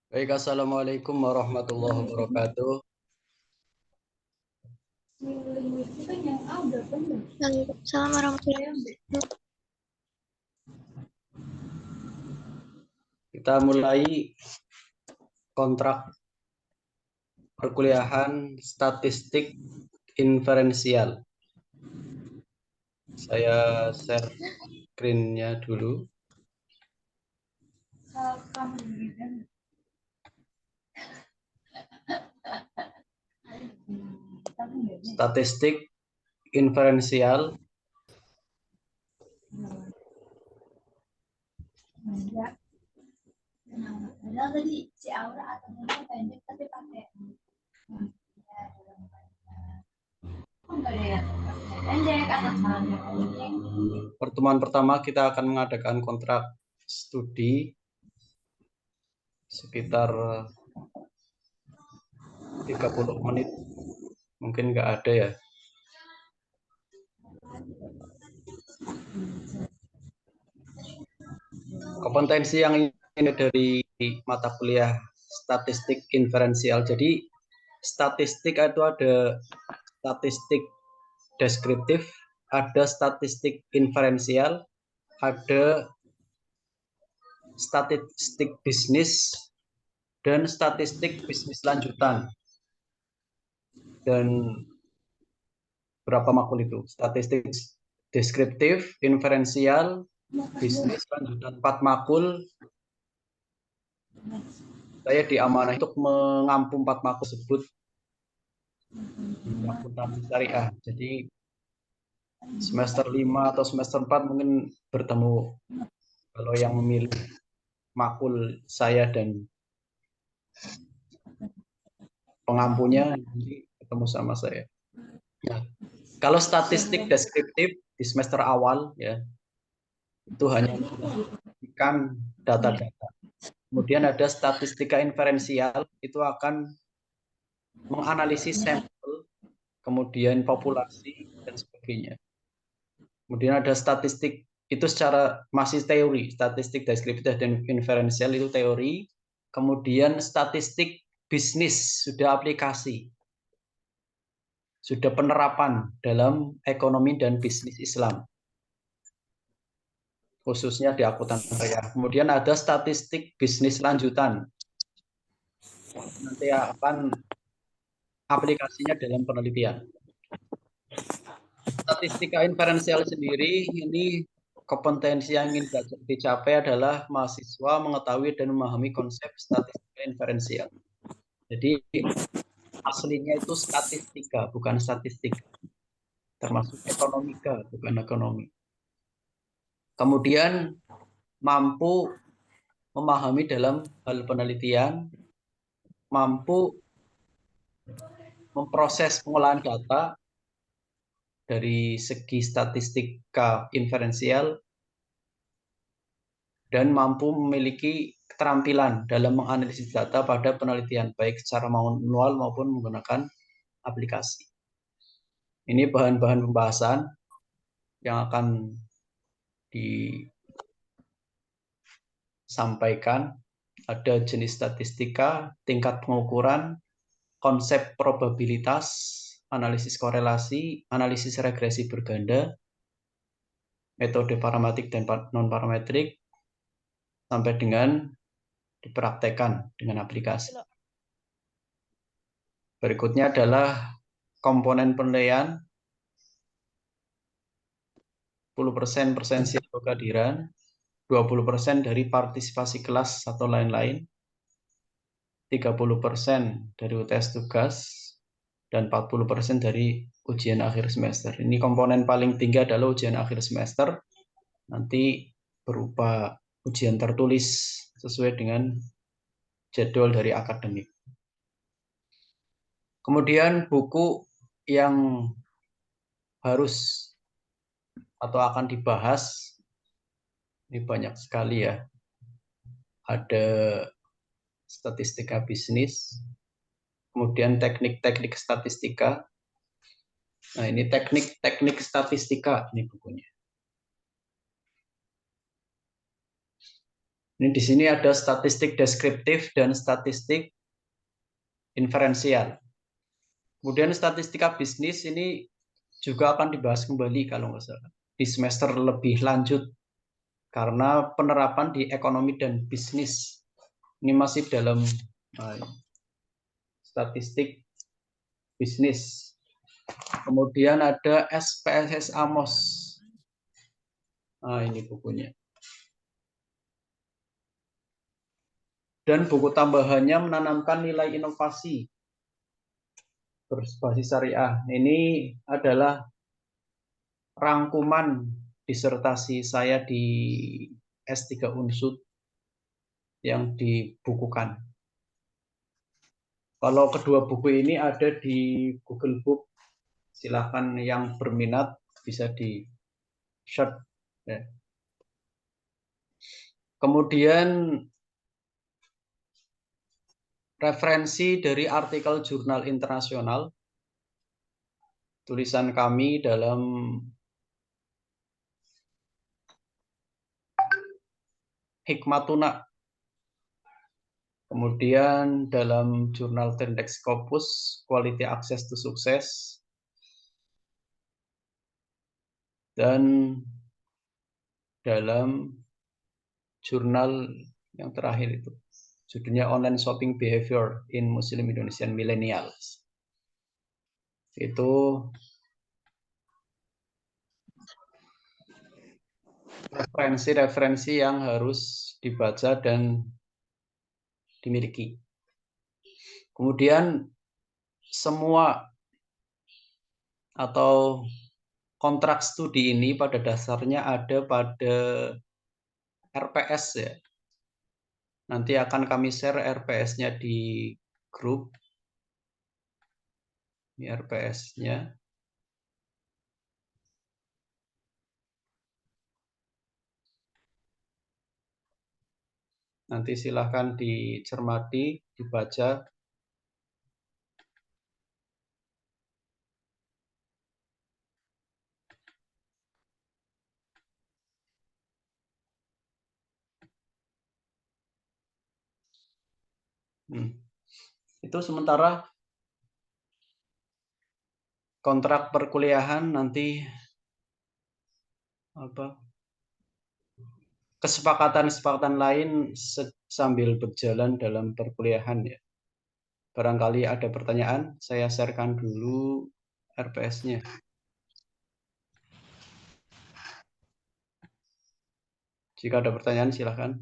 Baik, assalamualaikum warahmatullahi wabarakatuh. Waalaikumsalam warahmatullahi wabarakatuh. Kita mulai kontrak perkuliahan statistik inferensial. Saya share screen-nya dulu. Statistik inferensial. Pertemuan pertama kita akan mengadakan kontrak studi sekitar 30 menit. Mungkin nggak ada ya. Kompetensi yang ini dari mata kuliah statistik inferensial. Jadi statistik itu ada statistik deskriptif, ada statistik inferensial, ada statistik bisnis, dan statistik bisnis lanjutan. Dan berapa makul itu? Statistik deskriptif, inferensial, bisnis lanjutan 4 makul. Saya diamanah untuk mengampu 4 makul tersebut akuntansi syariah. Jadi semester 5 atau semester 4 mungkin bertemu kalau yang memilih makul saya dan pengampunya nanti ketemu sama saya. Nah, kalau statistik deskriptif di semester awal ya itu hanya memberikan data-data. Kemudian ada statistika inferensial, itu akan menganalisis sampel, kemudian populasi dan sebagainya. Kemudian ada statistik, itu secara masih teori, statistik deskriptif dan inferensial itu teori. Kemudian statistik bisnis sudah aplikasi, sudah penerapan dalam ekonomi dan bisnis Islam, khususnya di akuntan syariah. Kemudian ada statistik bisnis lanjutan, nanti akan aplikasinya dalam penelitian. Statistika inferensial sendiri ini kompetensi yang ingin dicapai adalah mahasiswa mengetahui dan memahami konsep statistika inferensial. Jadi aslinya itu statistika, bukan statistik. Termasuk ekonomika, bukan ekonomi. Kemudian mampu memahami dalam hal penelitian, mampu memproses pengolahan data dari segi statistika inferensial, dan mampu memiliki keterampilan dalam menganalisis data pada penelitian, baik secara manual maupun menggunakan aplikasi. Ini bahan-bahan pembahasan yang akan disampaikan. Ada jenis statistika, tingkat pengukuran, konsep probabilitas, analisis korelasi, analisis regresi berganda, metode parametrik dan non-parametrik, sampai dengan dipraktekkan dengan aplikasi. Berikutnya adalah komponen penilaian, 10% presensi atau kehadiran, 20% dari partisipasi kelas atau lain-lain, 30% dari UTS tugas, dan 40% dari ujian akhir semester. Ini komponen paling tinggi adalah ujian akhir semester, nanti berupa ujian tertulis sesuai dengan jadwal dari akademik. Kemudian buku yang harus atau akan dibahas ini banyak sekali ya. Ada statistika bisnis, kemudian teknik-teknik statistika. Nah, ini teknik-teknik statistika ini bukunya. Ini di sini ada statistik deskriptif dan statistik inferensial. Kemudian statistika bisnis ini juga akan dibahas kembali kalau nggak salah di semester lebih lanjut karena penerapan di ekonomi dan bisnis. Ini masih dalam statistik bisnis. Kemudian ada SPSS Amos. Nah, ini bukunya. Dan buku tambahannya menanamkan nilai inovasi berbasis syariah. Ini adalah rangkuman disertasi saya di S3 Unsud yang dibukukan. Kalau kedua buku ini ada di Google Book, silakan yang berminat bisa di search. Ya. Kemudian referensi dari artikel jurnal internasional, tulisan kami dalam Hikmatuna, kemudian dalam jurnal Tendex Scopus, Quality Access to Success, dan dalam jurnal yang terakhir itu, judulnya Online Shopping Behavior in Muslim Indonesian Millennials. Itu referensi-referensi yang harus dibaca dan dimiliki. Kemudian semua atau kontrak studi ini pada dasarnya ada pada RPS ya. Nanti akan kami share RPS-nya di grup. Ini RPS-nya. Nanti silahkan dicermati, dibaca. Itu sementara kontrak perkuliahan nanti kesepakatan-kesepakatan lain sambil berjalan dalam perkuliahan ya. Barangkali ada pertanyaan, saya sharekan dulu RPS-nya. Jika ada pertanyaan silahkan.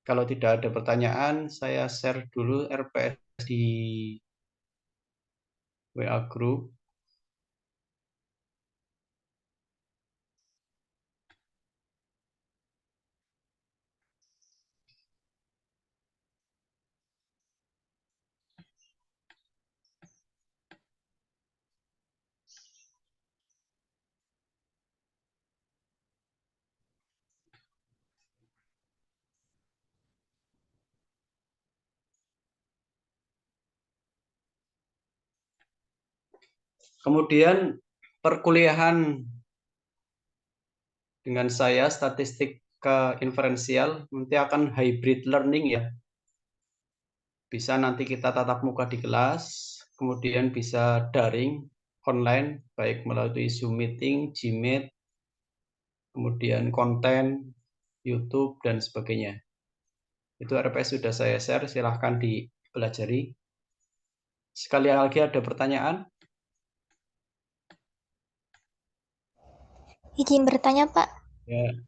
Kalau tidak ada pertanyaan, saya share dulu RPS di WA Group. Kemudian perkuliahan dengan saya statistik ke inferensial nanti akan hybrid learning ya. Bisa nanti kita tatap muka di kelas, kemudian bisa daring online baik melalui Zoom meeting, Gmeet, kemudian konten YouTube dan sebagainya. Itu RPS sudah saya share, silahkan dipelajari. Sekali lagi ada pertanyaan? Izin bertanya, Pak. Ya.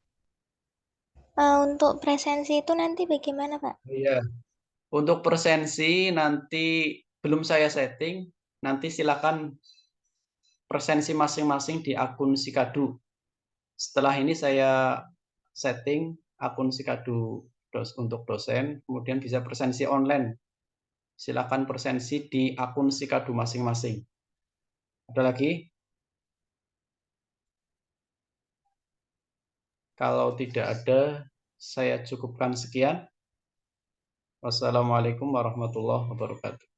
Untuk presensi itu nanti bagaimana, Pak? Iya. Untuk presensi nanti belum saya setting, nanti silakan presensi masing-masing di akun Sikadu. Setelah ini saya setting akun Sikadu untuk dosen, kemudian bisa presensi online. Silakan presensi di akun Sikadu masing-masing. Ada lagi? Kalau tidak ada, saya cukupkan sekian. Wassalamualaikum warahmatullahi wabarakatuh.